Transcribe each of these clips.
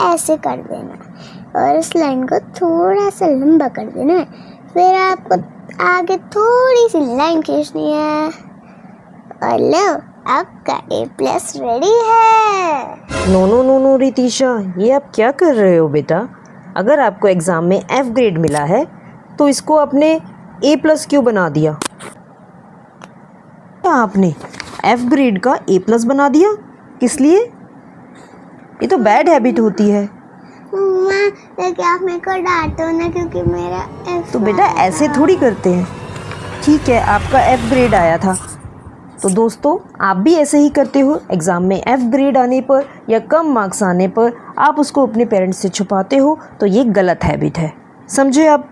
ऐसे कर देना और इस लाइन को थोड़ा सा लंबा कर देना है। फिर आपको आगे थोड़ी सी लाइन खींचनी है और लो, आपका A+ रेडी है। नो नो नो नो रितीशा, ये आप क्या कर रहे हो बेटा? अगर आपको एग्ज़ाम में F ग्रेड मिला है तो इसको आपने A+ क्यों बना दिया? क्या आपने F ग्रेड का A+ बना दिया? किस लिए? ये तो बैड हैबिट होती है। लेकिन आप मेरे को डांटो ना, क्योंकि मेरा F तो बेटा ऐसे थोड़ी करते हैं। ठीक है, आपका F ग्रेड आया था तो दोस्तों आप भी ऐसे ही करते हो। एग्ज़ाम में F ग्रेड आने पर या कम मार्क्स आने पर आप उसको अपने पेरेंट्स से छुपाते हो, तो ये गलत हैबिट है, समझे आप?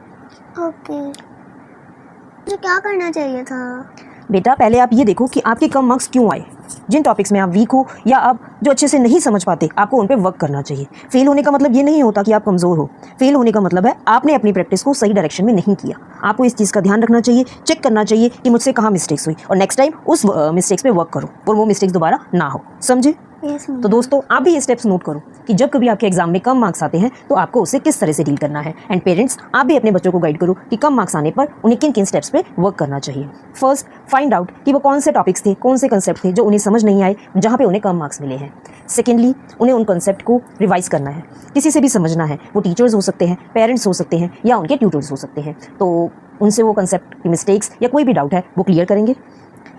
ओके, मुझे क्या करना चाहिए था? बेटा पहले आप ये देखो कि आपके कम मार्क्स क्यों आए। जिन टॉपिक्स में आप वीक हो या आप जो अच्छे से नहीं समझ पाते, आपको उन पे वर्क करना चाहिए। फेल होने का मतलब ये नहीं होता कि आप कमज़ोर हो। फेल होने का मतलब है आपने अपनी प्रैक्टिस को सही डायरेक्शन में नहीं किया। आपको इस चीज़ का ध्यान रखना चाहिए, चेक करना चाहिए कि मुझसे कहाँ मिस्टेक्स हुई और नेक्स्ट टाइम उस मिस्टेक्स पे वर्क करो और वो मिस्टेक्स दोबारा ना हो, समझे? तो दोस्तों आप भी ये स्टेप्स नोट करो कि जब कभी आपके एग्जाम में कम मार्क्स आते हैं तो आपको उससे किस तरह से डील करना है। एंड पेरेंट्स आप भी अपने बच्चों को गाइड करो कि कम मार्क्स आने पर उन्हें किन किन स्टेप्स पे वर्क करना चाहिए। फर्स्ट, फाइंड आउट कि वो कौन से टॉपिक्स थे, कौन से कंसेप्ट थे जो उन्हें समझ नहीं आए, जहाँ पे उन्हें कम मार्क्स मिले हैं। सेकेंडली, उन्हें उन कंसेप्ट को रिवाइज करना है, किसी से भी समझना है। वो टीचर्स हो सकते हैं, पेरेंट्स हो सकते हैं या उनके ट्यूटर्स हो सकते हैं। तो उनसे वो कंसेप्ट की मिस्टेक्स या कोई भी डाउट है वो क्लियर करेंगे।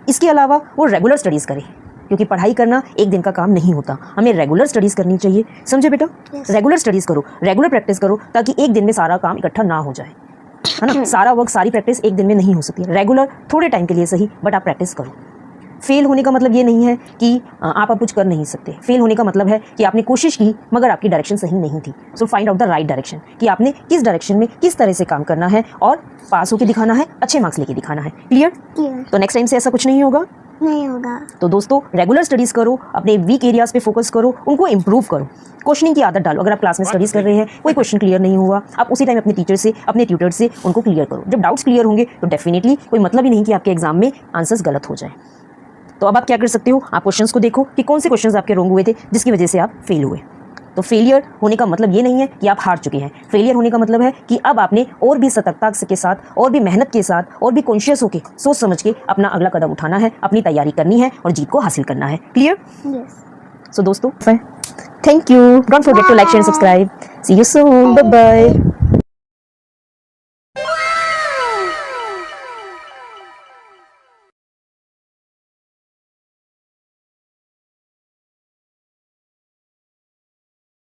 इसके अलावा वो रेगुलर स्टडीज़ करें, क्योंकि पढ़ाई करना एक दिन का काम नहीं होता, हमें रेगुलर स्टडीज़ करनी चाहिए, समझे बेटा? रेगुलर स्टडीज़ करो, रेगुलर प्रैक्टिस करो, ताकि एक दिन में सारा काम इकट्ठा ना हो जाए, है ना? सारा वर्क, सारी प्रैक्टिस एक दिन में नहीं हो सकती है। रेगुलर थोड़े टाइम के लिए सही, बट आप प्रैक्टिस करो। फेल होने का मतलब ये नहीं है कि आप अब कुछ कर नहीं सकते। फेल होने का मतलब है कि आपने कोशिश की मगर आपकी डायरेक्शन सही नहीं थी। So find out the right direction, कि आपने किस डायरेक्शन में किस तरह से काम करना है और पास होकर दिखाना है, अच्छे मार्क्स लेके दिखाना है। क्लियर? तो नेक्स्ट टाइम से ऐसा कुछ नहीं होगा। नहीं होगा। तो दोस्तों रेगुलर स्टडीज़ करो, अपने वीक एरियाज़ पे फोकस करो, उनको इंप्रूव करो, क्वेश्चनिंग की आदत डालो। अगर आप क्लास में स्टडीज़ कर रहे हैं, कोई क्वेश्चन क्लियर नहीं हुआ, आप उसी टाइम अपने टीचर से, अपने ट्यूटर से उनको क्लियर करो। जब डाउट्स क्लियर होंगे तो डेफिनेटली कोई मतलब ही नहीं कि आपके एग्जाम में आंसर्स गलत हो जाए। तो अब आप क्या कर सकते हो, आप क्वेश्चंस को देखो कि कौन से क्वेश्चंस आपके रॉन्ग हुए थे जिसकी वजह से आप फेल हुए। तो फेलियर होने का मतलब ये नहीं है कि आप हार चुके हैं। फेलियर होने का मतलब है कि अब आपने और भी सतर्कता के साथ, और भी मेहनत के साथ, और भी कॉन्शियस होकर, सोच समझ के अपना अगला कदम उठाना है, अपनी तैयारी करनी है और जीत को हासिल करना है। क्लियर? सो दोस्तों thank you, don't forget to like, share, subscribe. See you soon, bye bye.